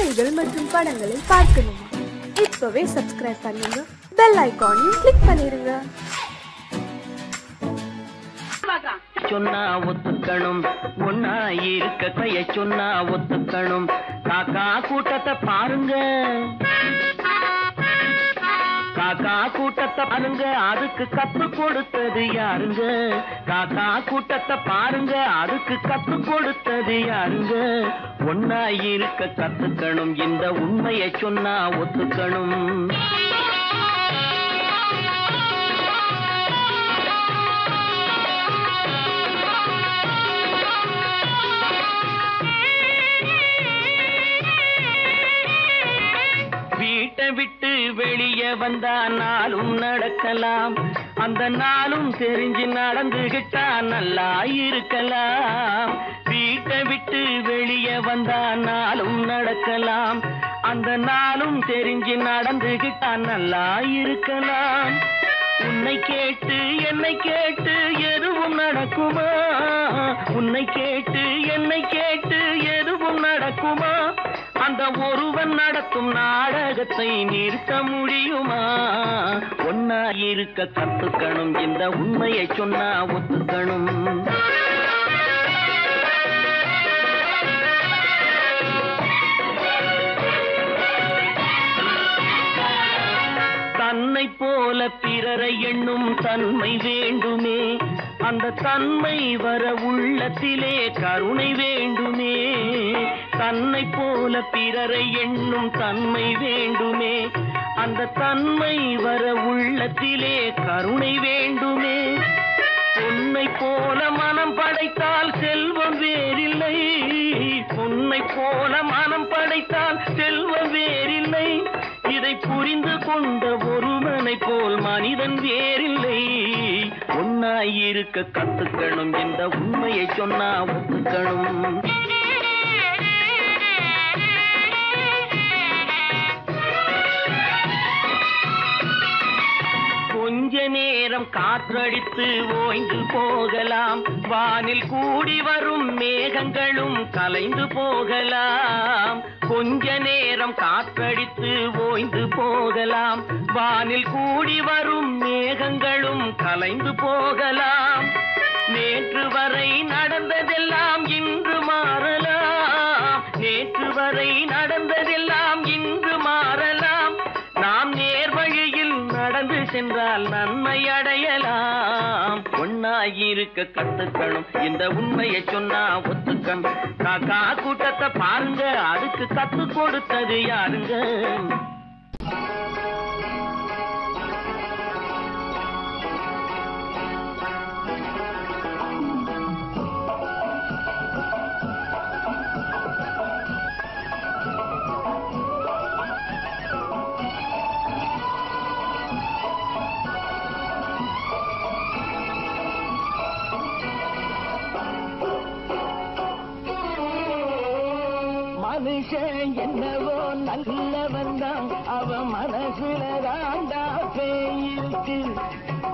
பாடல்கள் மற்றும் படங்களை பார்க்கணுமா? இப்பவே சப்ஸ்கிரைப் பண்ணுங்க, பெல் ஐகானையும் கிளிக் பண்ணிருங்க. சொன்னா ஒத்துக்கணும், ஒன்னா இருக்க கைய சொன்னா ஒத்துக்கணும். காக்கா கூட்டத்தை பாருங்க, காக்கா கூட்டத்தை பாருங்க, அதுக்கு கத்து கொடுத்தது யாருங்க? காக்கா கூட்டத்தை பாருங்க, அதுக்கு கத்து கொடுத்தது யாருங்க? ஒன்னா இருக்க கத்துக்கணும், இந்த உண்மையை சொன்னா ஒத்துக்கணும். வீட்டை விட்டு வெளியே வந்தா நாளும் நடக்கலாம், அந்த நாளும் தெரிஞ்சு நடந்துகிட்டா நல்லா இருக்கலாம். வீட்டை விட்டு வெளியே வந்தா நாளும் நடக்கலாம், அந்த நாளும் தெரிஞ்சு நடந்துகிட்டா நல்லா இருக்கலாம். உன்னை கேட்டு என்னை கேட்டு எதுவும் நடக்குமா? உன்னை கேட்டு என்னை கேட்டு எதுவும் நடக்குமா? அந்த ஒருவன் நடத்தும் நாடகத்தை நிறுத்த முடியுமா? ஒன்னா இருக்க கத்துக்கணும், இந்த உண்மையை சொன்னா ஒத்துக்கணும். தன்னை போல பிறரை எண்ணும் தன்மை வேண்டுமே, அந்த தன்மை வர உள்ளத்திலே கருணை வேண்டுமே. தன்னை போல பிறரை எண்ணும் தன்மை வேண்டுமே, அந்த தன்மை வர உள்ளத்திலே கருணை வேண்டுமே. பொன்னை போல மனம் படைத்தால் செல்வம் வேறில்லை, பொன்னை போல மனம் படைத்தால் செல்வம் வேறில்லை. இதை புரிந்து கொண்ட ஒருவனை போல் மனிதன் வேறில்லை. ஒன்னாய் இருக்க கத்துக்கணும், இந்த உண்மையை சொன்னா ஒத்துக்கணும். கொஞ்ச நேரம் காற்றடித்து ஓய்ந்து போகலாம், வானில் கூடி வரும் மேகங்களும் கலைந்து போகலாம். கொஞ்ச நேரம் காற்றடித்து ஓய்ந்து போகலாம், வானில் கூடி வரும் மேகங்களும் கலைந்து போகலாம். நேற்று வரை நடந்ததெல்லாம் இன்று மாறலாம், நேற்று வரை நடந்ததெல்லாம் இன்று மாறலாம். நாம் நேர்வழியில் நடந்து சென்றால் நன்மை அடையலாம். ஒன்னாயிருக்க கத்துக்கணும், இந்த உண்மையை சொன்னா ஒத்துக்கணும். காக்கா கூட்டத்தை பாருங்க, அதுக்கு கத்து கொடுத்தது யாருங்க? மனுஷன் என்னவோ நல்லவன் தான், அவன் மனசுல தாண்டா பேயிருக்கு.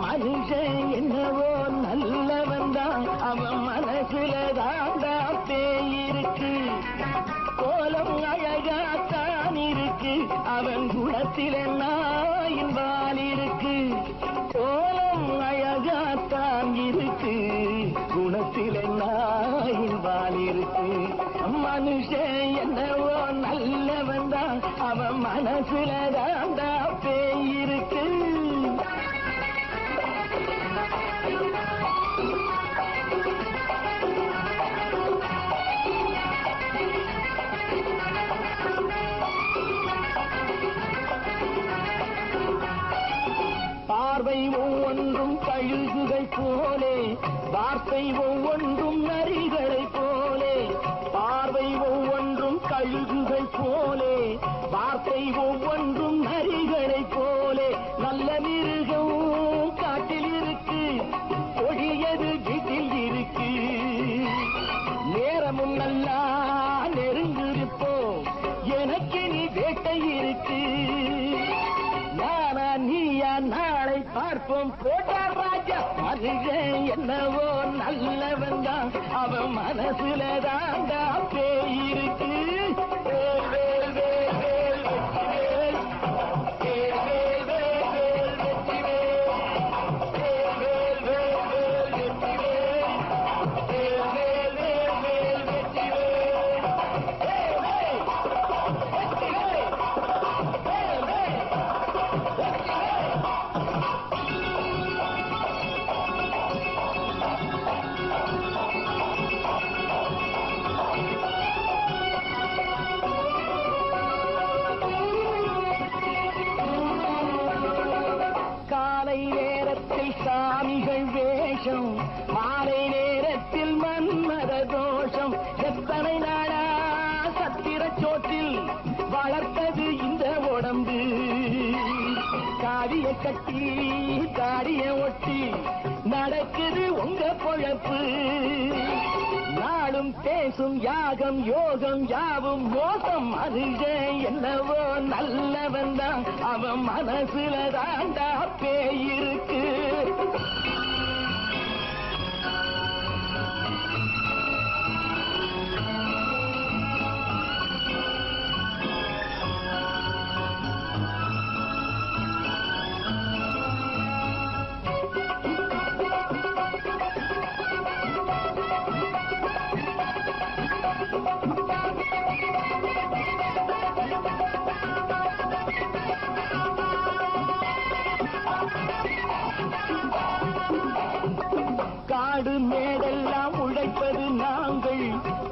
மனுஷன் என்னவோ நல்லவன் தான், அவன் மனசுல தாண்டா பேயிருக்கு. கோலம் அழகாத்தான் இருக்கு, அவன் குணத்தில நாயின் வால் இருக்கு. கோலம் அழகாத்தான் இருக்கு, குணத்தில நாயின் வால் இருக்கு. மனுஷன் என்னவோ நல்லவன் தான், அவன் மனசுல தாண்டா பேயிருக்கு. பார்வை ஒவ்வொன்றும் கழுகுகள் போலே, வார்த்தை ஒவ்வொன்றும் நரிகளை போலே. பார்வை ஒவ்வொன்றும் கழுகுகள் போலே, வார்த்தை ஒவ்வொன்றும் நரிகளை போலே. நல்ல மிருகம் காட்டில் இருக்கு, கொடியது வீட்டில் இருக்கு. நேரமும் நல்லா நெருங்கிருப்போம், எனக்கு நீ வேட்டை இருக்கு. நானா நீயா நாளை பார்ப்போம், போட்டார் ராஜா. மனுஷன் என்னவோ நல்லவன் தான், அவன் மனசுல தாண்டா பேயிருக்கு. வேஷம் மாலை நேரத்தில் மன்மத தோஷம் எத்தனை நாளா சத்திர சோற்றில் வளர்த்தது இந்த உடம்பு காவிய கட்டி தாடிய ஒட்டி நடக்குது உங்க பொழப்பு நாளும் பேசும் யாகம் யோகம் யாவும் மோசம் மனுஷன் என்னவோ நல்லவன் தான் அவன் மனசுல தாண்டா பேயிருக்கு காடு மேடெல்லாம் உழைப்பது நாங்கள்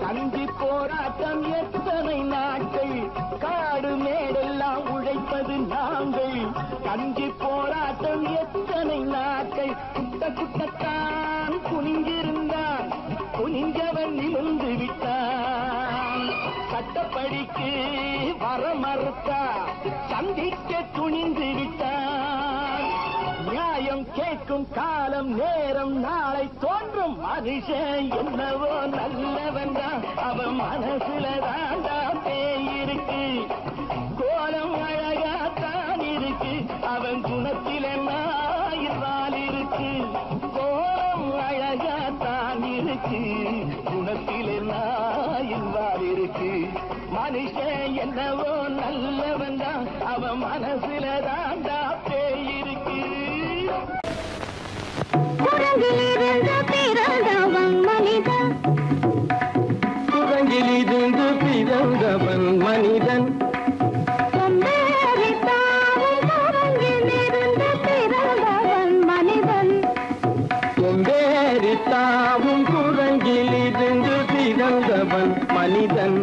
கஞ்சி போராட்டம் எத்தனை நாட்கள் காடு மேடெல்லாம் உழைப்பது நாங்கள் கஞ்சி போராட்டம் எத்தனை நாட்கள் குட்ட குட்டத்தான் குனிஞ்சிருந்தான் குனிஞ்சவன் நிமிர்ந்து விட்டான் சட்டப்படிக்கு வர மறுத்தா சந்திக்க துணிந்து விட்டான் நியாயம் கேட்கும் காலம் நேரம் நாளை தோன்றும் மனுஷன் என்னவோ நல்லவன் தான் அவன் மனசுல தாண்டா பேயிருக்கு கோலம் அழகாத்தான் இருக்கு அவன் குணத்தில நாயிரால் இருக்கு கோலம் அழகாத்தான் இருக்கு குணத்தில நாயிரால் இருக்கு மனுஷன் என்னவோ நல்லவன் தான் அவன் மனசுல தாண்டா பேயிருக்கு குரங்கிலிருந்து பிறந்தவன் மனிதன் குரங்கிலிருந்து பிறந்தவன் மனிதன் கொம்பேறித்தாவும் குரங்கிலிருந்து பிறந்தவன் மனிதன் கொம்பேறித்தாவும் குரங்கிலிருந்து பிறந்தவன் மனிதன்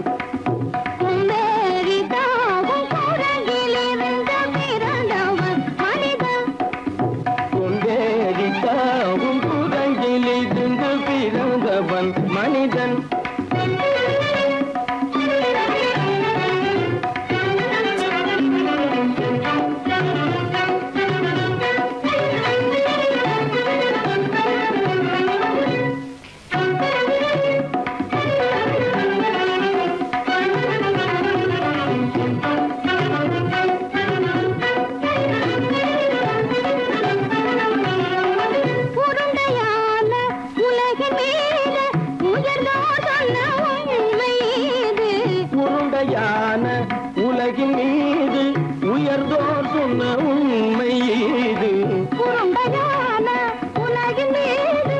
கொம்பேறித்தாவும் குரங்கிலிருந்து பிறந்தவன் மனிதன் கொம்பேறித்தாவும் குரங்கிலிருந்து பிறந்தவன் மனிதன் உருண்டையான உலகின் மீது உயர்ந்தோர் சொன்ன உண்மை இது உருண்டையான உலகின் மீது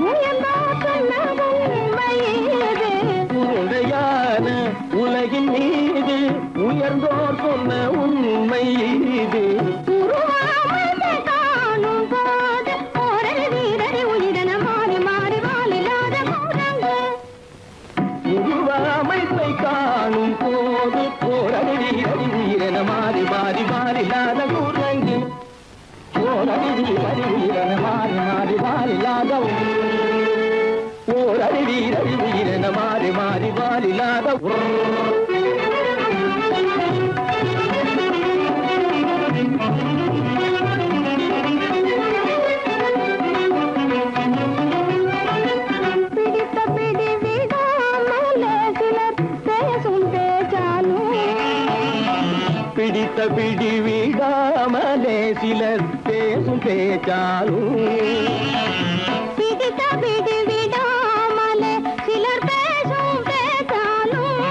உயர்ந்தோர் சொன்ன உண்மை இது உருண்டையான உலகின் மீது உயர்ந்தோர் சொன்ன உண்மை இது உருண்டையான உலகின் மீது உயர்ந்தோர் சொன்ன உண்மை இது உருவாமையை காணும் போது ஓரல் வீரரை உயிரென மாறி மாறி வாழில்லாத குரங்கு உருவமைப்பை காணும் போது போரடி உயிரென மாறி மாறி மாறில்லாத குரங்கு போரடி உயிரென மாறி மாறி மாறில்லாத போரடி உயிரென மாறி மாறி மாறில்லாத பிடித்த பிடி விடாமலே சிலர் பேசும் பேச்சாலும் பிடித்த பிடி விடாமலே சிலர் பேசும் பேச்சாலும் பிடித்த பிடி விடாமலே சிலர் பேசும் பேச்சாலும்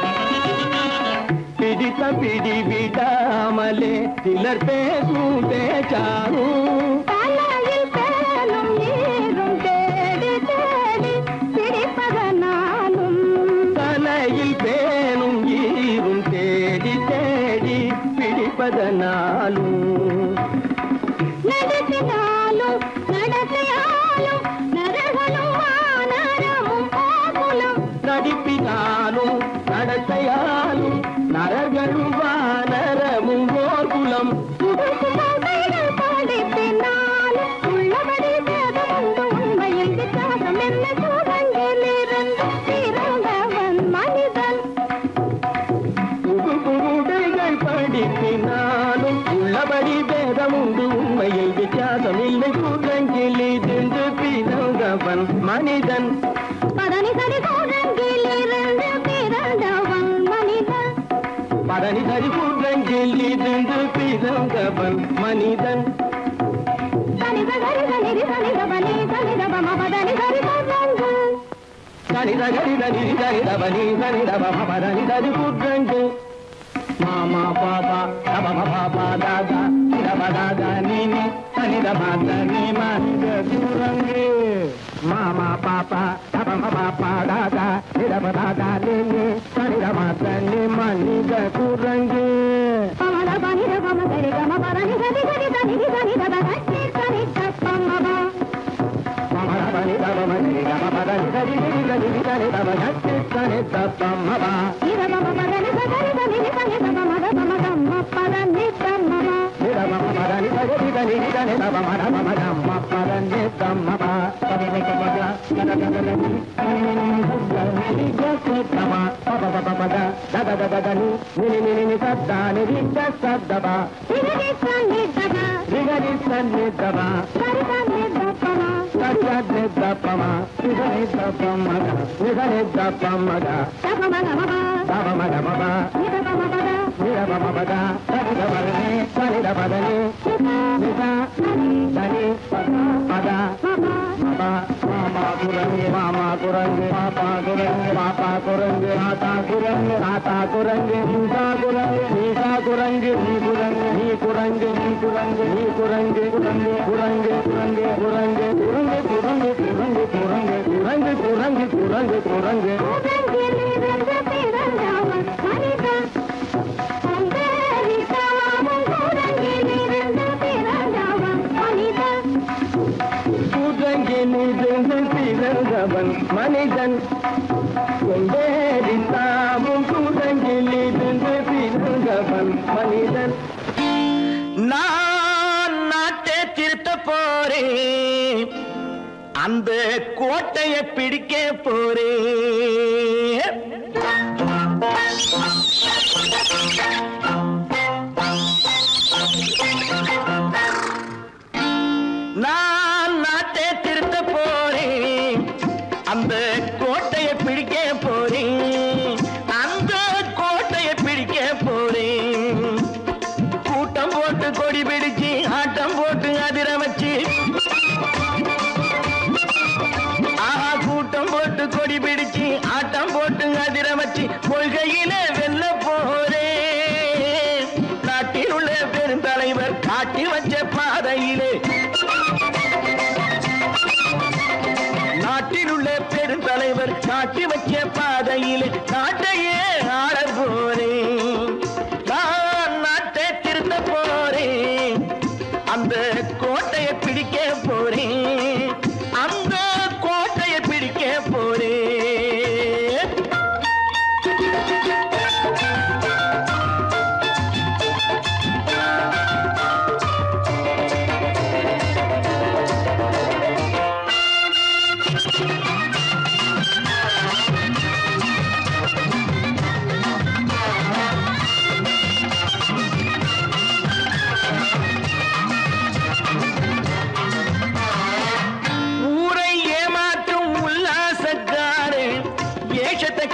பிடித்த பிடி விடாமலே சிலர் பேசும் பேச்சாலும் தலையில் பேலும் நீரும் தேடி தேடி பிடிப்பதனாலும் தலையில் பேணும் ஈரும் தேடி தேடி பிடிப்பதனாலும் நடத்தினாலும் நடத்தையாலும் நரகளும் வானரமும் ஆகுலம் நடிப்பினாலும் நடத்தையாலும் நரர்களும் வானரமும் ஓர்குலம் உடுக்கும் கைகள் படிப்பினாலும் உள்ளபடி வேதம் உண்டு உண்மையில் பிடிப்பினாலும் உள்ளபடி பேதம் உண்டு உண்மையில் வித்தியாசம் இல்லை கூட்டங்கிலி தின்று பிறந்தவன் மனிதன் பதனி சரி கூட்டங்கிலிருந்து பிறந்தவன் மனிதன் பதனி சரி கூட்டங்கிலி தின்று பிறந்தவன் மனிதன் சனித சரி சனிதி சனிதவனி சனிதவம பதனி சரி கூட்டங்கு சனித கரித நிதி சனிதவனி சனிதவம பதனி சரி கூட்டங்கு மாமா பாபா தபம பாபா தாதா நிதப தாதா நீனி சனிதப தனி மனித குரங்கு மாமா பாபா தபம பாபா தாதா நிதப தாதா நீனி சனிதப தனி மனித குரங்கு பமத பனிதவம சரி கம பதனி சரி சரி சனிதி சனிதவ கட்டி சனி தப்பமப பமத பனிதவம சரி கம பதனி சரி சரி சனிதவ கட்டி சனி தப்பமப இதமம பதனி சரி சனிதி சனிதவ மத பமதம்ம பதனி தம்மப நிதமம பதனி சரி சரி சனிதவ மத பமதம்ம பதனி தம்மப பதனி கமத கதகதனி தம பப பப பத ததததனி நினி நினி சத்தானி ரித்த சத்தப திகதி சனிதவ ரிகதி சன்னிதப சரி சனிதப்பம சத்யத்னி தப்பம நிதனி தப்பமத நிதனி தப்பமத தப்பமகமப தபமதமப இதபமபத நிதபமபத சனிதபதனி சனிதபதனி நித தனி பத மப மாமா குரங்கு மாமா குரங்கு பாப்பா குரங்கு பாப்பா குரங்கு மாதா குரங்கு தாத்தா குரங்கு நீசா குரங்கு நீசா குரங்கு நீ குரங்கு நீ குரங்கு நீ குரங்கு நீ குரங்கு குரங்கு குரங்கு குரங்கு குரங்கு குரங்கு குரங்கு குரங்கு குரங்கு குரங்கு குரங்கு குரங்கு கூட்டங்கிலிருந்து பிறந்தவன் மனிதன் அம்பேரித்தாவும் கூட்டங்கிலிருந்து பிறந்தவன் மனிதன் கூட்டங்கிலிருந்து பிறந்தவன் மனிதன் கொண்டேரித்தாவும் கூட்டங்கிலிருந்து பிறந்தவன் மனிதன் நான் நாட்டை திருத்த போறேன் அந்த கோட்டையை பிடிக்க போறேன் நான் நாட்டை திருத்த போறேன் அந்த கோட்டையை பிடிக்க போறேன் அந்த கோட்டையை பிடிக்க போறேன் கூட்டம் போட்டு கொடி பிடிச்சு ஆட்டம் போட்டு அதிர வச்சு கூட்டம் போட்டு கொடி பிடிச்சு ஆட்டம் போட்டு அதிர வச்சு கொள்கையில வெல்ல போறேன் நாட்டில் உள்ள பெருந்தலைவர் காட்டி வச்ச பாதையிலே நாட்டில் உள்ள பெருந்தலைவர் காட்டி வச்ச பாதையிலே நாட்டையே ஆள போறேன் நான் நாட்டை திருத்த போறேன் அந்த கோட்டையை பிடிக்க போறேன் அந்த கோட்டையை பிடிக்க போறேன்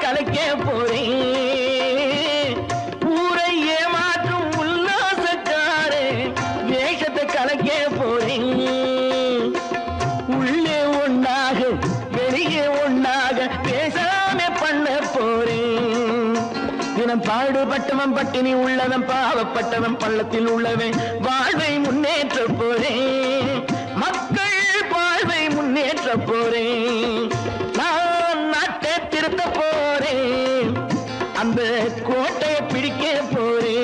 கலைக்க போறேன் ஊரை ஏமாற்றும் உல்லாசக்காரே வேஷத்தை கலைக்க போறேன் உள்ளே ஒன்னாக வெளியே ஒன்னாக பேசாம பண்ண போறேன் தினம் பாடுபட்டவன் பட்டினி உள்ளவன் பாவப்பட்டவன் பள்ளத்தில் உள்ளவன் வாழ்வை முன்னேற்ற போறேன் மக்கள் வாழ்வை முன்னேற்ற போறேன் நான் நாட்டை திருத்த போறேன் அந்த கோட்டையை பிடிக்க போறேன்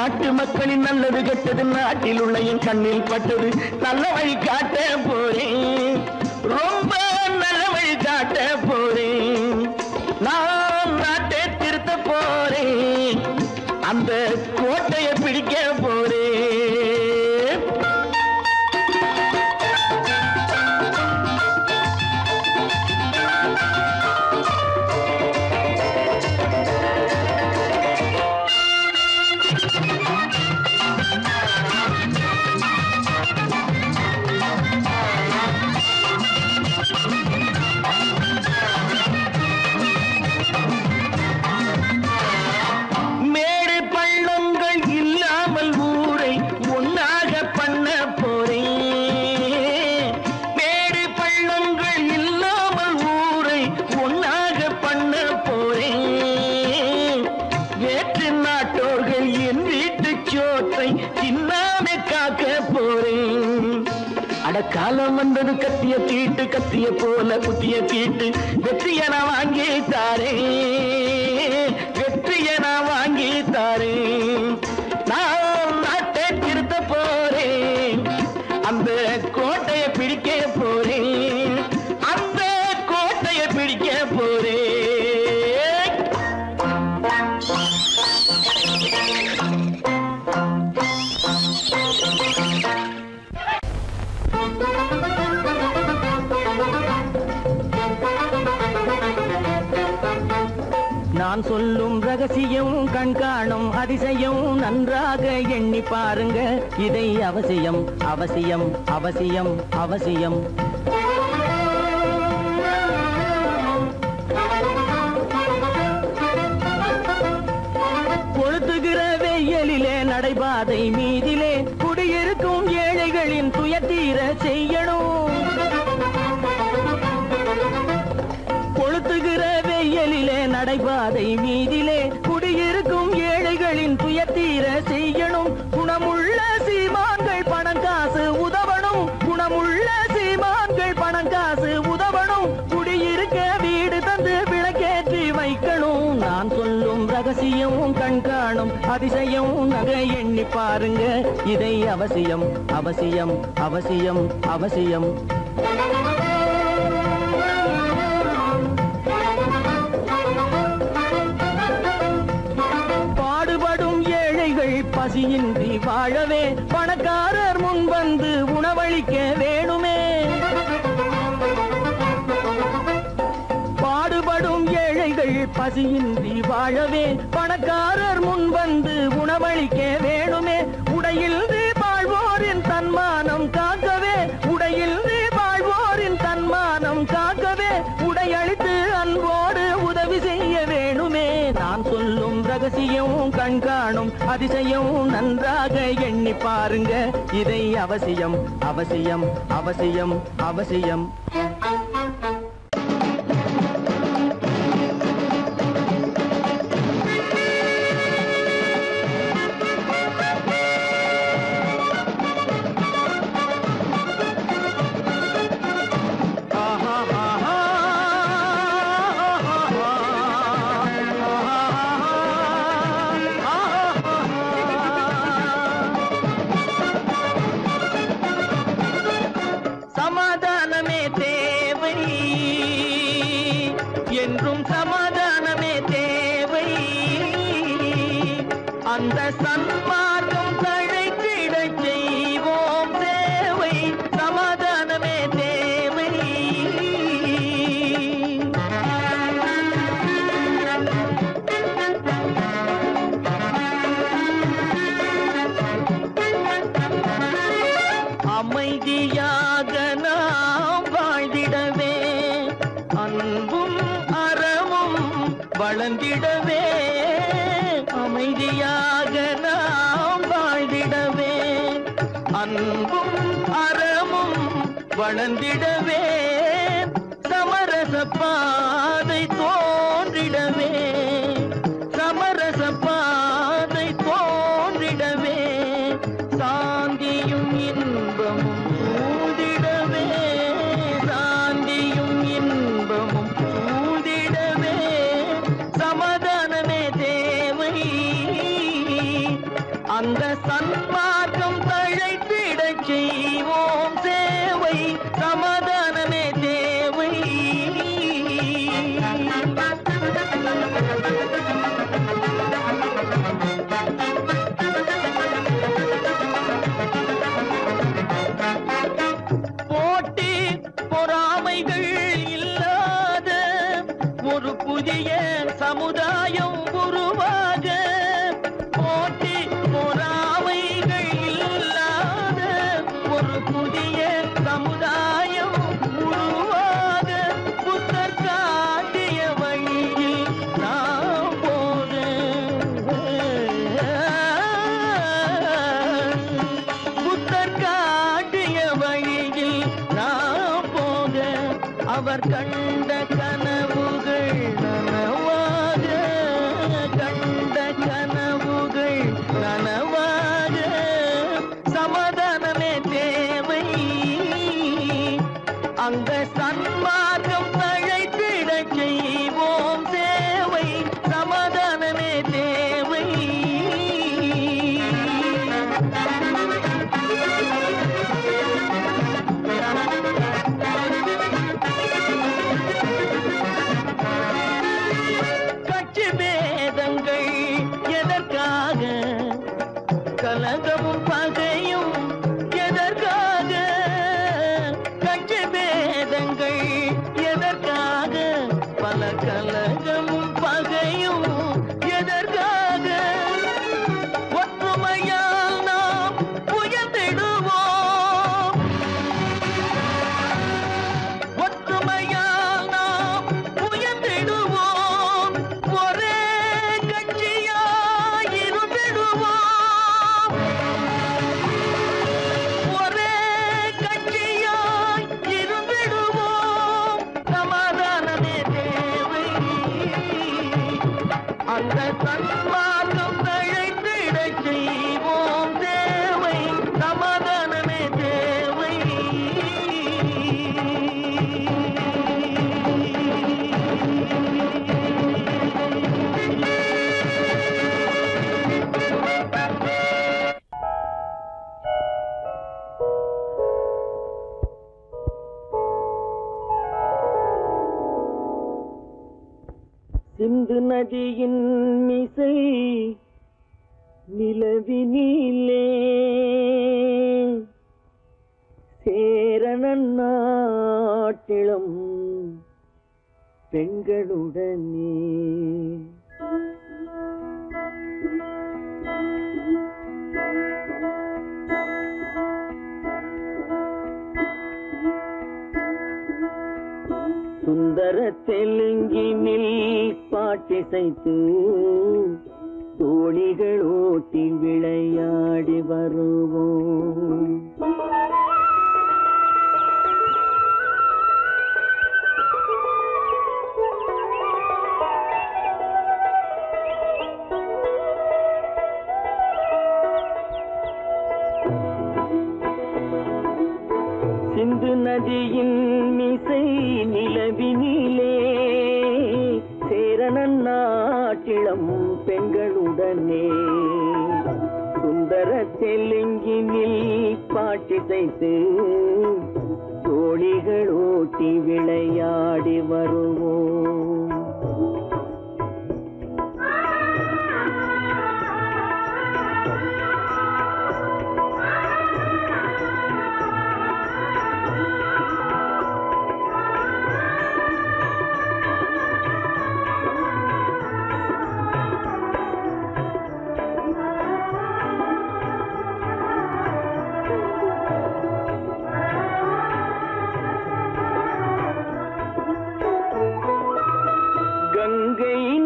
நாட்டு மக்களின் நல்லது கெட்டது நாட்டில் உள்ள என் கண்ணில் பட்டது நல்ல வழி காட்ட போறேன் ரொம்ப நல்ல வழி காட்ட போறேன் நான் நாட்டை திருத்த போறேன் அந்த கோட்டையை பிடிக்க போறேன் காலம் வந்தது கத்திய தீட்டு கத்திய போல குத்திய தீட்டு வெற்றிய நான் வாங்கி தாரே வெற்றிய நான் வாங்கி தாரே நான் நாட்டை திருத்த போறேன் அந்த கோட்டையை பிடிக்க போறேன் அந்த கோட்டையை பிடிக்க போறேன் நான் சொல்லும் ரகசியம் கண்காணும் அதிசயம் நன்றாக எண்ணி பாருங்க இதை அவசியம் அவசியம் அவசியம் அவசியம் கொளுத்துகிற வெயிலிலே நடைபாதை மீதிலே குடியிருக்கும் ஏழைகளின் துயத்தீர செய்யணும் கொளுத்துகிற வெயிலிலே நடைபாதை மீதிலே குடியிருக்கும் ஏழைகளின் துயத்தீர செய்யணும் குணமுள்ள சீமான்கள் பணம் காசு உதவணும் குணமுள்ள சீமான்கள் பணம் காசு உதவணும் குடியிருக்க வீடு தந்து விளக்கேற்றி வைக்கணும் நான் சொல்லும் ரகசியம் கண்காணும் அதிசயம் நகை எண்ணி பாருங்க இதை அவசியம் அவசியம் அவசியம் அவசியம் பசியின்றி வாழவே பணக்காரர் முன் வந்து உணவளிக்க வேணுமே பாடுபடும் ஏழைகள் பசியின்றி வாழவே பணக்காரர் முன் வந்து உணவளிக்க வேணுமே உடையில் வாழ்வோரின் தன்மானம் காக்கவே உடையில் வாழ்வோரின் தன்மானம் காக்கவே உடையளித்து அன்போடு உதவி செய்ய வேணுமே நான் சொல்லும் ரகசியம் கண்காணும் அதிசயம் நன்றாக எண்ணி பாருங்க இதை அவசியம் அவசியம் அவசியம் அவசியம் என்றும் சமாதானமே தேவை அந்த சன்மார்க்கம் தழைத்திட செய்வோம் தேவை சமாதானமே தேவை அமைதியாக நாம் வாழ்ந்திடவே அன்பும் அறமும் வளர்ந்திடவே அமைதியாக நாம் வாழ்ந்திடவே அன்பும் அறமும் வளர்ந்திடவே சமரச பாதை தோன்றிடவே சமரச பாதை தோன்றிடவே சாந்தியும் இன்பமும் சூழ்ந்திடவே சாந்தியும் இன்பமும் சூழ்ந்திடவே சமாதானமே தேவை அந்த சன்மார்க்கம் தழைத்திடச் செய்வோம் சேவை, சமாதானமே தேவை. போட்டி பொறாமைகள் இல்லாத ஒரு புதிய சமுதாயம் உருவாக, போட்டி பொறாமைகள் இல்லாத ஒரு புதிய சமுதாயம் உருவாக, புத்தர் காட்டிய வழியில் நாம் போக, புத்தர் காட்டிய வழியில் நாம் போக, அவர் கண்ட கனவுகள் நனவாக, கண்ட கனவுகள் நனவாக, சமாதானமே தேவை. அந்த சன்மார்க்கம் தழைத்திடச் செய்வோம் சேவை, சமாதானமே தேவை. கட்சி பேதங்கள் எதற்காக, கலகமும் பகையும் எதற்காக, கட்சி பேதங்கள் எதற்காக, பல கலகமும் பகையும் எதற்காக, ஒற்றுமையால் நாம் உயர்ந்திடுவோம், ஒற்றுமையால் நாம் உயர்ந்திடுவோம், ஒரே கட்சியாய் இருந்திடுவோம், ஒரே கட்சியாய் இருந்திடுவோம், சமாதானமே தேவை. அந்த சன்மார்க்கம் தழைத்திடச் செய்வோம் தேவை, சமாதானமே தேவை. சிந்து நதியின் மிசை நிலவினிலே சேரணன் நாட்டிளம் பெண்களுடனே சுந்தர தெலுங்கினில் பாட்டிசைத்து தோணிகள் ஓட்டி விளையாடி வருவோம். சிந்து நதியின் மிசை நிலவினிலே சேரணன் நாட்டிளம் பெண்களுடனே சுந்தர தெலுங்கினில் பாட்டிசைத்து தோணிகள் ஓட்டி விளையாடி வருவோம்.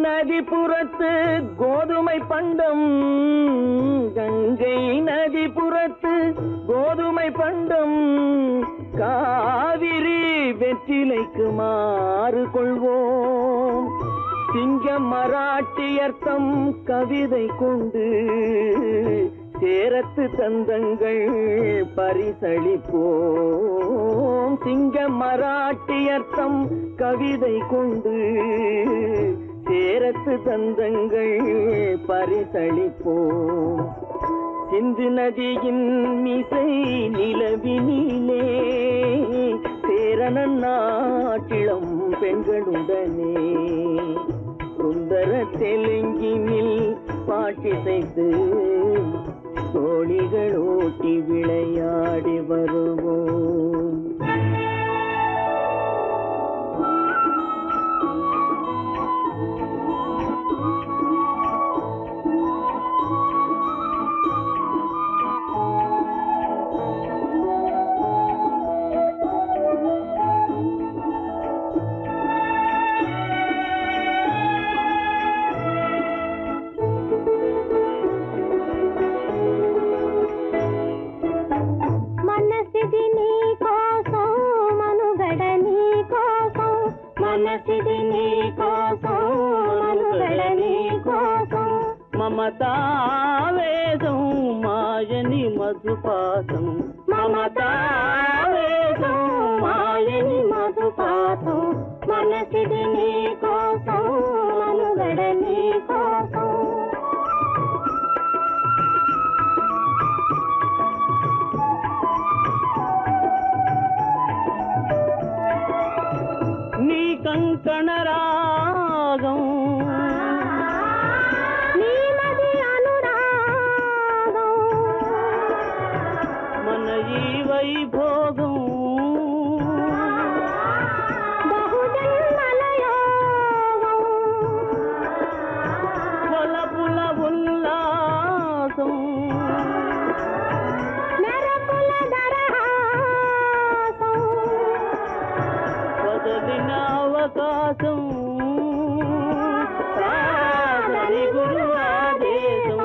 நதிபுறத்து கோதுமை பண்டம், கங்கை நதிபுறத்து கோதுமை பண்டம், காவிரி வெற்றிலைக்கு மாறு கொள்வோம். சிங்கம் மராட்டியர்த்தம் கவிதை கொண்டு சேரத்து தந்தங்கள் பரிசளிப்போம். சிங்கம் மராட்டியர்த்தம் கவிதை கொண்டு சேரத்து தந்தங்கள் பரிசளிப்போம். சிந்து நதியின் மிசை நிலவினிலே சேரணன் நாட்டிளம் பெண்களுடனே சுந்தர தெலுங்கினில் பாட்டிசைத்து தோழிகள் ஓட்டி விளையாடி வருவோம். మమతావేదం మాయని మధుపాతం మమతావేదం మాయని మధుపాతం మనసిది నీ కోసం మనుగడ నీ కోసం నీ కంకణ రాగం వైభోగం బహుజన్మలయోగం కొలపుల ఉల్లాసం మెరపుల దరహాసం వదలిన అవకాశం సాగని గురు ఆదేశం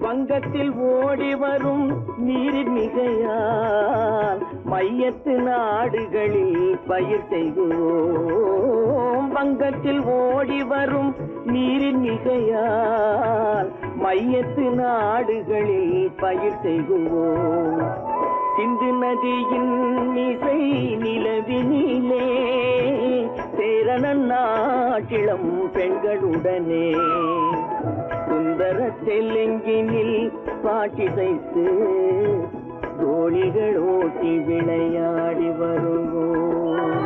வங்கத்தில் ஓடி வரும் நீரின் மிகையால் மையத்து நாடுகளில் பயிர் செய்கிறோம். வங்கத்தில் ஓடி வரும் நீரின் மிகையால் மையத்து நாடுகளில் பயிர் செய்கிறோம். சிந்து நதியின் இசை நிலவினிலே சேரணன் நாட்டிளம் பெண்களுடனே சுந்தர தெலுங்கினில் பாட்டிசைத்து தோழிகள் ஓட்டி விளையாடி வருவோம்.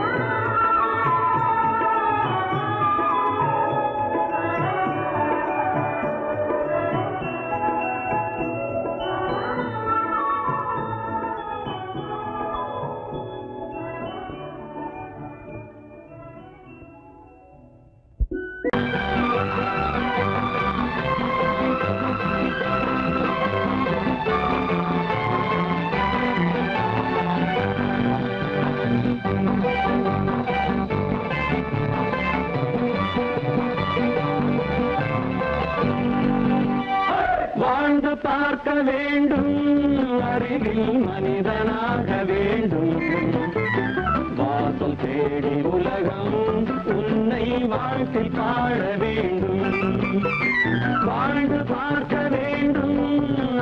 வாழ்ந்து பார்க்க வேண்டும், அறிவில் மனிதனாக வேண்டும், வாசல் தேடி உலகம் உன்னை வாழ்க்கை பாட வேண்டும். வாழ்ந்து பார்க்க வேண்டும்,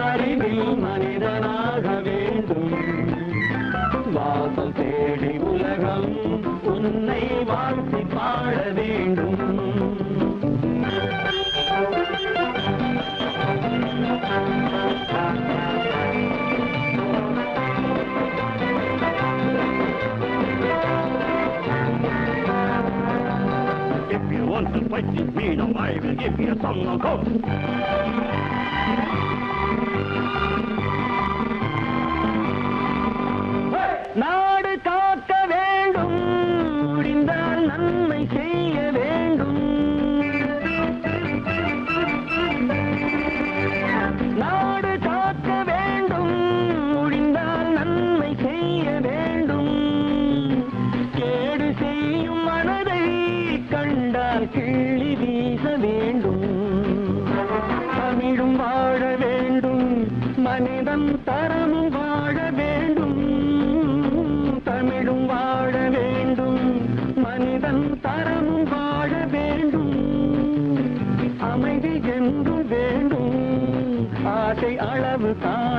அறிவில் மனிதனாக வேண்டும், வாசல் தேடி உலகம் உன்னை வாழ்க்கை பாட வேண்டும். If you want to fight with me, now I will give you a song of hope. நாடு காக்க வேண்டும்,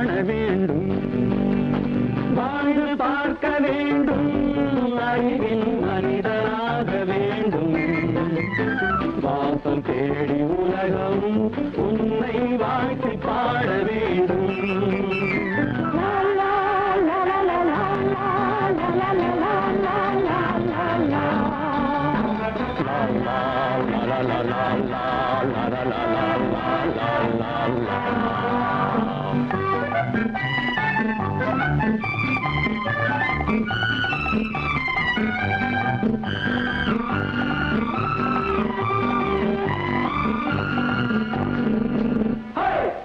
காண வேண்டும், வாழ்ந்து பார்க்க வேண்டும், அறிவின் மனிதனாக வேண்டும். வாசம் தேடி உலகம் உன்னை வாழ்த்தி பாட வேண்டும்.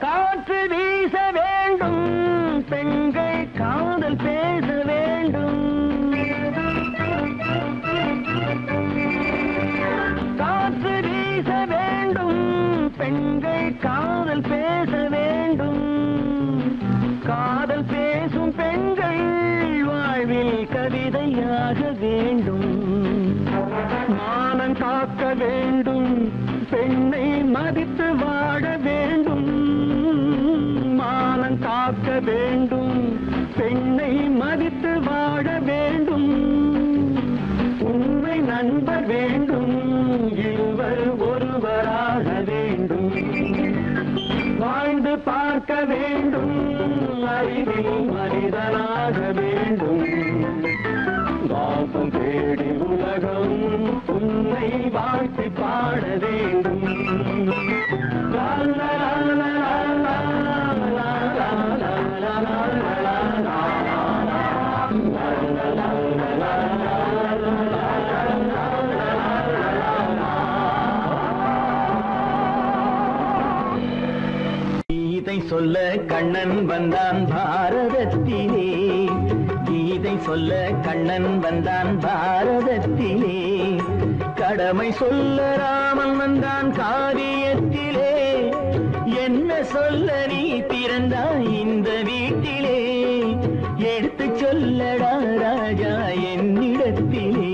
காற்று வீச வேண்டும், பெண்கள் காதல் பேச வேண்டும். காற்று வீச வேண்டும், பெண்கள் காதல் பேச வேண்டும். காதல் பேசும் பெண்கள் வாழ்வில் கவிதையாக வேண்டும். மானம் காக்க வேண்டும், பெண்ணை மதித்து வாழ வேண்டும். மானம் காக்க வேண்டும், பெண்ணை மதித்து வாழ வேண்டும். உண்மை நண்பர் வேண்டும், இருவர் ஒருவராக வேண்டும். வாழ்ந்து பார்க்க வேண்டும், அறிவில் மனிதனாக வேண்டும். வாசம் தேடி உலகம் உன்னை வாழ்த்தி பாட வேண்டும். லா லா லா லா லா லா லா லா லா. கீதை சொல்ல கண்ணன் வந்தான் பாரதத்திலே, கீதை சொல்ல கண்ணன் வந்தான் பாரதத்திலே. கடமை சொல்ல ராமன் வந்தான் காரியத்திலே. என்ன சொல்ல நீ பிறந்தாய் இந்த வீட்டிலே? எடுத்து சொல்லடா ராஜா என்னிடத்திலே.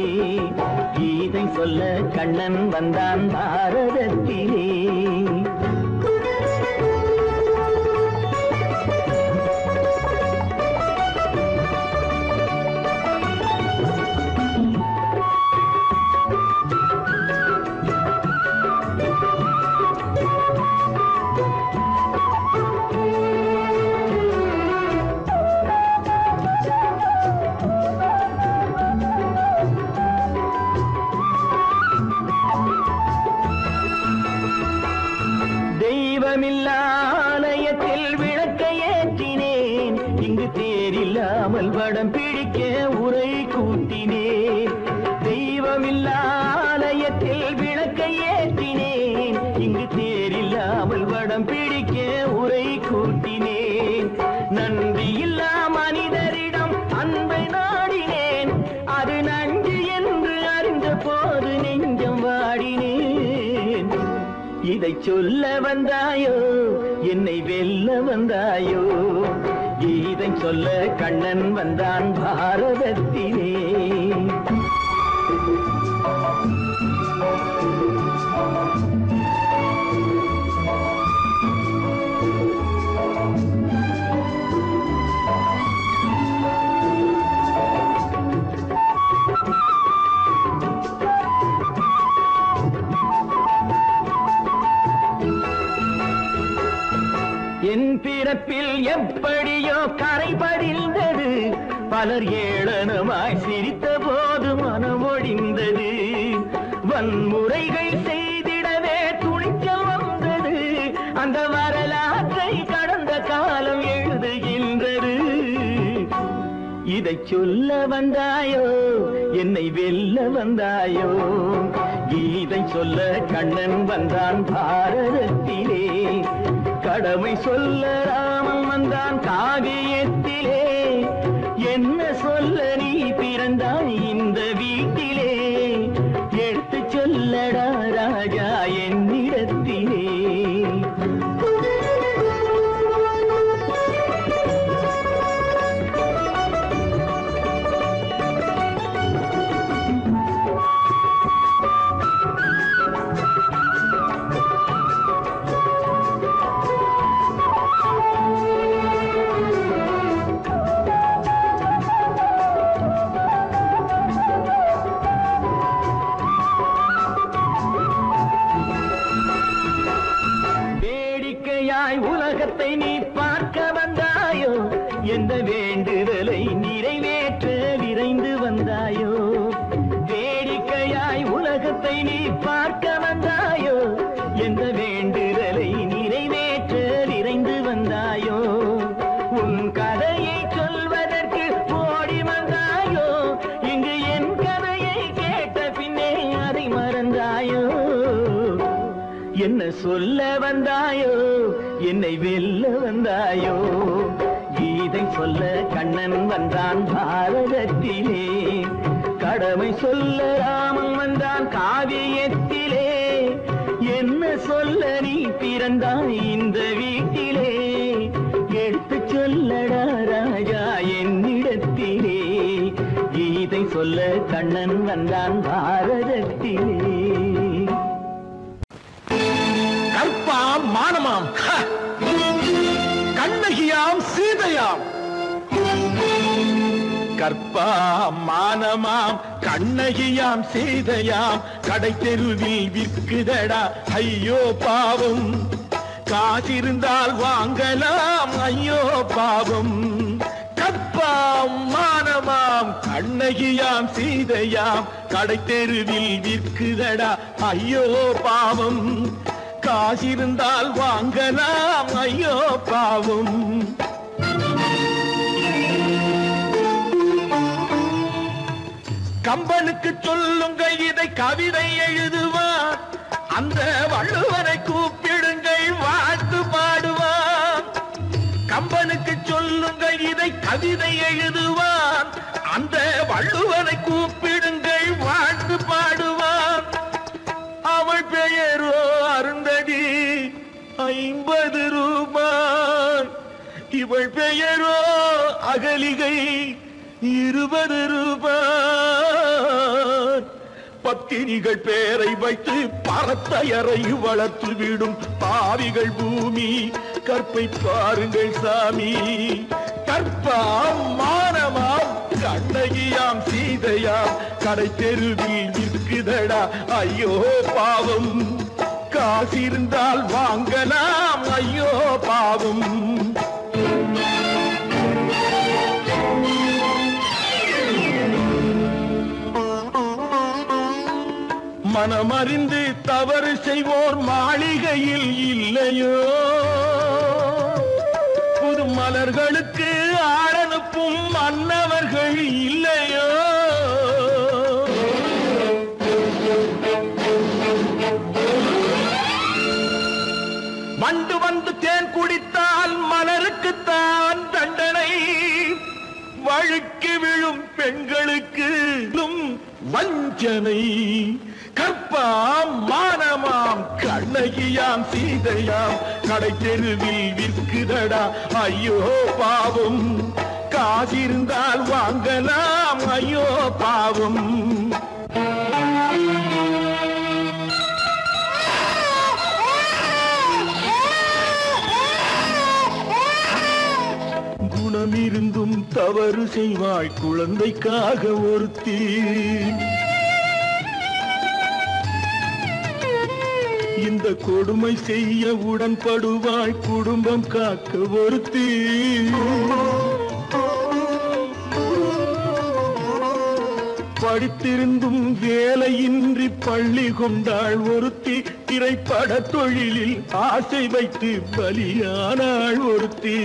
கீதை சொல்ல கண்ணன் வந்தான் பாரதத்திலே. தெய்வமில்லாலயத்தில் விளக்கை ஏற்றினேன், இங்கு தேரில்லாமல் வடம் பிடிக்க உரை கூட்டினேன். தெய்வமில்லாலயத்தில் விளக்கை ஏற்றினேன், இங்கு தேரில்லாமல் வடம் பிடிக்க உரை கூட்டினேன். நன்றியில்லா மனிதரிடம் அன்பை நாடினேன், அது நன்றி என்று அறிந்த போது நெஞ்சம் வாடினேன். இதை சொல்ல வந்தாயோ, என்னை வெல்ல வந்தாயோ? கீதை சொல்ல கண்ணன் வந்தான் பாரதத்திலே. என் பிறப்பில் எப்படியோ கரை படிந்தது, பலர் ஏளனமாய் சிரித்த போது மனமொழிந்தது. வன்முறைகள் செய்திடவே துணிச்சல் வந்தது, அந்த வரலாற்றை கடந்த காலம் எழுதுகின்றது. இதை சொல்ல வந்தாயோ, என்னை வெல்ல வந்தாயோ? கீதை சொல்ல கண்ணன் வந்தான் பாரதத்திலே. கடமை சொல்ல ராமன் வந்தான் காவியத்திலே. என்ன சொல்ல நீ பிறந்தாய் இந்த வீட்டிலே? எடுத்து சொல்லடா ராஜா என்னிடத்திலே. என்ன சொல்ல வந்தாயோ என்னை வெல்ல வந்தாயோ கீதை சொல்ல கண்ணன் வந்தான் பாரதத்திலே கடமை சொல்ல ராமன் வந்தான் காவியத்திலே என்ன சொல்ல நீ பிறந்தாய் இந்த வீட்டிலே எடுத்து சொல்லடா ராஜா என்னிடத்திலே கீதை சொல்ல கண்ணன் வந்தான் பாரதத்திலே கற்பாம் மானமாம் கண்ணகியாம் சீதையாம் கற்பாம் மானமாம் கண்ணகியாம் சீதையாம் கடை தெருவில் விற்குதடா ஐயோ பாவம் காசிருந்தால் வாங்கலாம் ஐயோ பாவம் கற்பாம் மானமாம் கண்ணகியாம் சீதையாம் கடை தெருவில் விற்குதடா ஐயோ பாவம் காசிருந்தால் வாங்கலாம் ஐயோ பாவம் கம்பனுக்கு சொல்லுங்கள் இதை கவிதை எழுதுவார் அந்த வள்ளுவரை கூப்பிடுங்கள் வாழ்த்து பாடுவார் கம்பனுக்கு சொல்லுங்கள் இதை கவிதை எழுதுவார் அந்த வள்ளுவரை கூப்பிடுங்கள் வாழ்த்து பாடுவார் அவள் பெயரோ அருந்ததி 50 ரூபாய் இவள் பெயரோ அகலிகை 20 ரூபாய் பத்தினிகள் பேரை வைத்து பரத்தையரை வளர்த்து விடும் பாவிகள் பூமி கற்பை பாருங்கள் சாமி கற்பாம் மானமாம் கண்ணகியாம் சீதையாம் கடை தெருவில் விற்குதடா ஐயோ பாவம் காசிருந்தால் வாங்கலாம் ஐயோ பாவம் மனமறிந்து தவறு செய்வோர் மாளிகையில் இல்லையோ புது மலர்களுக்கு ஆளனுப்பும் மன்னவர்கள் இல்லையோ வண்டு வந்து தேன் குடித்தால் மலருக்குத்தான் தண்டனை வழுக்கி விழும் பெண்களுக்கு வஞ்சனை கற்பாம் மானமாம் கண்ணகியாம் சீதையாம் கடை தெருவில் விற்குதடா ஐயோ பாவம் காசிருந்தால் வாங்கலாம் ஐயோ பாவம் குணமிருந்தும் தவறு செய்வாய் குழந்தைக்காக ஒருத்தி இந்த கொடுமை செய்ய உடன்படுவாய் குடும்பம் காக்க ஒருத்தி படித்திருந்தும் வேலையின்றி பள்ளி கொண்டாள் ஒருத்தி திரைப்பட தொழிலில் ஆசை வைத்து பலியானாள் ஒருத்தி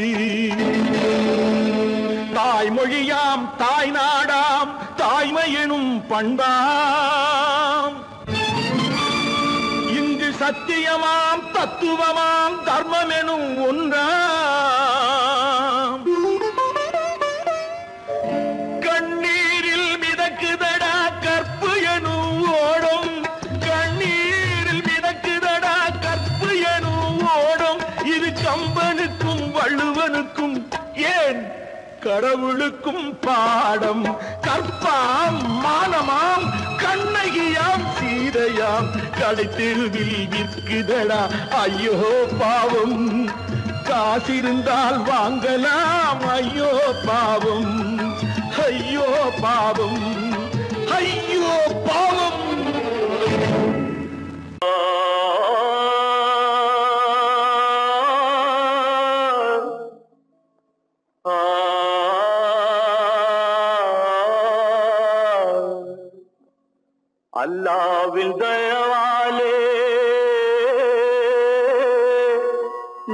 தாய்மொழியாம் தாய் நாடாம் தாய்மை எனும் பண்பாம் இங்கு சத்தியமாம் தத்துவமாம் தர்மம் எனும் ஒன்றாம் கண்ணீரில் மிதக்குதடா கற்பு எனும் ஓடும் கண்ணீரில் மிதக்குதடா கற்பு எனும் ஓடும் இது கம்பனுக்கும் வள்ளுவனுக்கும் ஏன் கடவுளுக்கும் பாடம் கற்பாம் மானமாம் கண்ணகியாம் சீதையாம் கடை தெருவில் விற்குதடா ஐயோ பாவம் காசிருந்தால் வாங்கலாம் ஐயோ பாவம் ஐயோ பாவம் ஐயோ பாவம் அல்லாவின் தயவாலே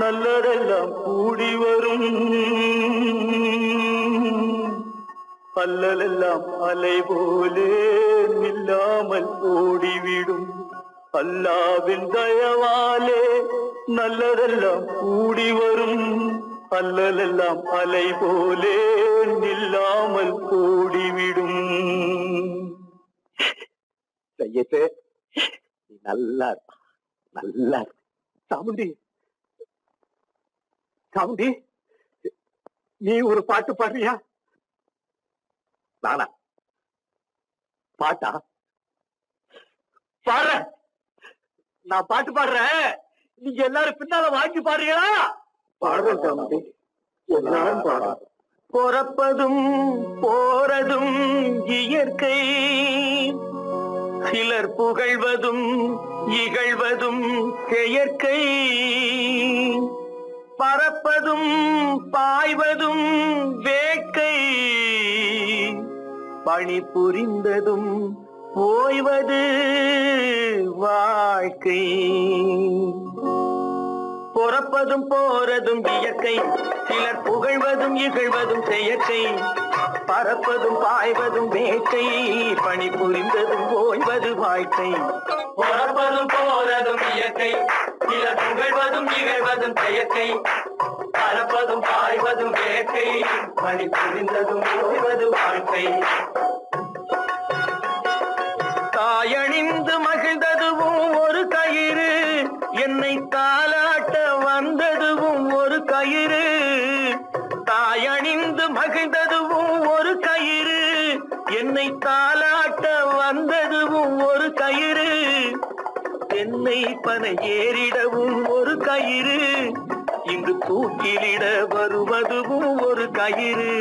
நல்லதெல்லாம் கூடி வரும் அல்லலெல்லாம் அலை போலே நில்லாமல் ஓடிவிடும் அல்லாவின் தயவாலே நல்லதெல்லாம் கூடி வரும், அல்லலெல்லாம் அலை போலே நில்லாமல் கூடிவிடும். செய்யத்தே நல்லா நல்லா சாமுண்டி, சாமுண்டி நீ ஒரு பாட்டு பாடுறியா? நானா பாட்டா பாடுற? நான் பாட்டு பாடுறேன், நீங்க எல்லாரும் பின்னால வாங்கி பாடுறீங்களா? பாடுறேன் சாமுண்டி, எல்லாரும் பாடு. பொறப்பதும் போறதும் இயற்கை, சிலர் புகழ்வதும் இகழ்வதும் செயற்கை, பறப்பதும் பாய்வதும் வேட்கை, பணி புரிந்ததும் ஓய்வது வாழ்க்கை. பொறப்பதும் போறதும் இயற்கை, சிலர் புகழ்வதும் இகழ்வதும் செயற்கை, பறப்பதும் பாய்வதும் வேட்கை, பணி புரிந்ததும் ஓய்வது வாழ்க்கை. பொறப்பதும் போறதும் இயற்கை, சிலர் புகழ்வதும் இகழ்வதும் செயற்கை, பறப்பதும் பாய்வதும் வேட்கை, பணி புரிந்ததும் ஓய்வது வாழ்க்கை. தாயணிந்து மகிழ்ந்ததுவும் ஒரு கயிறு, என்னை தாலாட்ட வந்ததுவும் ஒரு கயிறு. தாயணிந்து மகிழ்ந்ததுவும் ஒரு கயிறு, என்னை தாலாட்ட வந்ததுவும் ஒரு கயிறு. தென்னை பனை ஏறிடவும் ஒரு கயிறு, இங்கு தூக்கிலிட வருவதுவும் ஒரு கயிறு.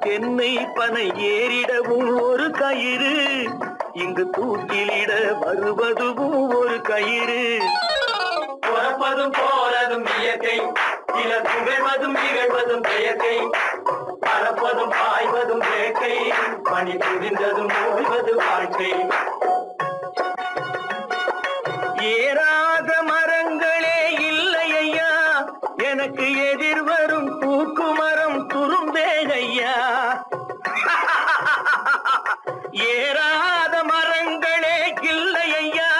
தென்னை பனை ஏறிடவும் ஒரு கயிறு, இங்கு தூக்கிலிட வருவதுவும் ஒரு கயிறு. பொறப்பதும் போறதும் இயற்கை, சிலர் புகழ்வதும் இகழ்வதும் செயற்கை, பறப்பதும் பாய்வதும் வேட்கை, பணி புரிந்ததும் ஓய்வது வாழ்க்கை. ஏறாத மரங்களே இல்லை ஐயா, எனக்கு எதிர் வரும் பூக்கு மரம் துரும்பேகையா. ஏறாத மரங்களே இல்லை ஐயா,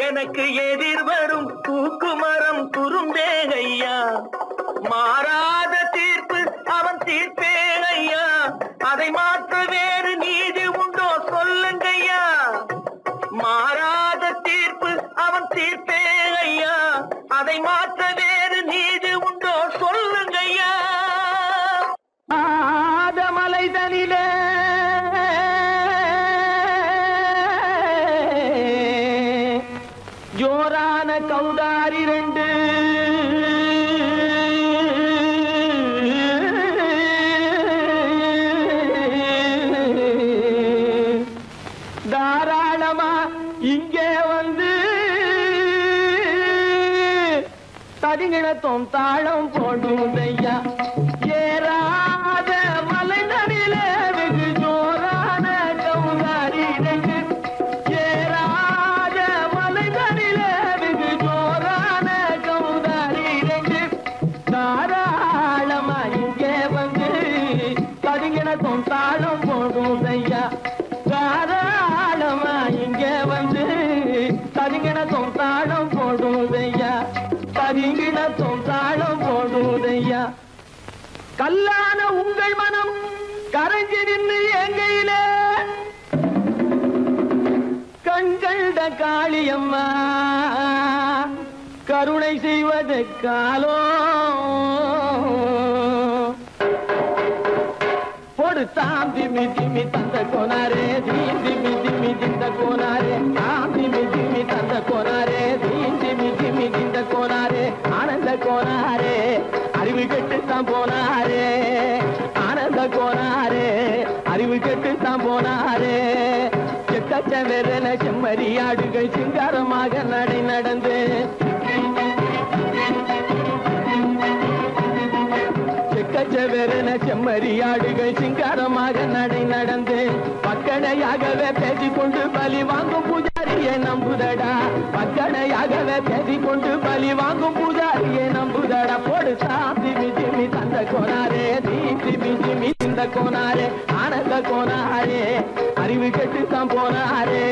எனக்கு எதிர் வரும் பூக்கு மரம் துரும்பேகையா. மாறாத தீர்ப்பு அவன் தீர்ப்பேகையா, அதை மாற்ற வேறு நீதி உண்டோ சொல்லுங்கய்யா. மாறாத தீர்ப்பு அவன் தீர்ப்பேகையா, அதை மாற்ற வேறு நீதி உண்டோ சொல்லுங்கய்யா. ஆதமலை தனிலே ஜோரான கௌதாரி ரெண்டு, தாராளமா இங்கே வந்து தடிங்கிணத்தும் தாளம் போடுதையா. ஏறாத மலை நடிலே வெகு ஜோரான கௌதாரி ரெண்டு, ஏறாத மலை நடிலே வெகு ஜோரான கௌதாரி ரெண்டு. தாராளமா இங்கே வந்து தடிங்கிணத்தும் தாளம் போடுதையா. தாராளமா இங்கே வந்து தடிங்கிணத்தும் தாளம் போடுதையா. தடிங்கிணத்தும் தாளம் போடுதையா. கல்லான உங்கள் மனம் கரைஞ்சி நின்று எங்கையிலே கண்கண்ட காளியம்மா கருணை செய்வது காலோ. பொடு தாம் திமி திமி தந்த கோனாரே, தீம் திமி திமி திந்த கோனாரே, தாம் திமி திமி தந்த கோனாரே, தீம் திமி திமி திந்த கோனாரே. ஆனந்த கோனாரே அறிவு கெட்டுத்தான் போனாரே, ஆனந்த கோனாரே அறிவு கெட்டுத்தான் போனாரே. செக்கச்ச வெறன செம்மறியாடுகள் சிங்காரமாக நடை நடந்து, செக்கச்சவெறன செம்மறியாடுகள் சிங்காரமாக நடை நடந்து, பக்கடையாகவே பேசிக்கொண்டு பலி வாங்கும் பூஜாரியை நம்புதடா. பக்கடையாகவே பேசிக்கொண்டு பலி வாங்கும் பூஜாரியை நம்புதடா. போடு சாந்தி மிதிமி தந்த கோனாரே, தீந்தி மிதிமி இந்த கோனாரே, ஆனந்த கோனாரே அறிவு கெட்டுத்தான் போனாரே.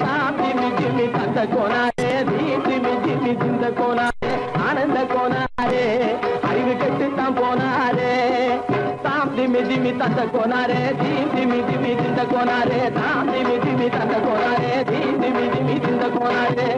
தாம் திமி திமி தந்த கோனாரே தீம் திமி திமி திந்த கோனாரே ஆனந்த கோனாரே அறிவு கெட்டு தான் போனாரே தாம் திமி திமி தந்த கோனாரே தீம் திமி திமி திந்த கோனாரே தாம் திமி திமி தந்த கோனாரே தீம் திமி திமி திந்த கோனாரே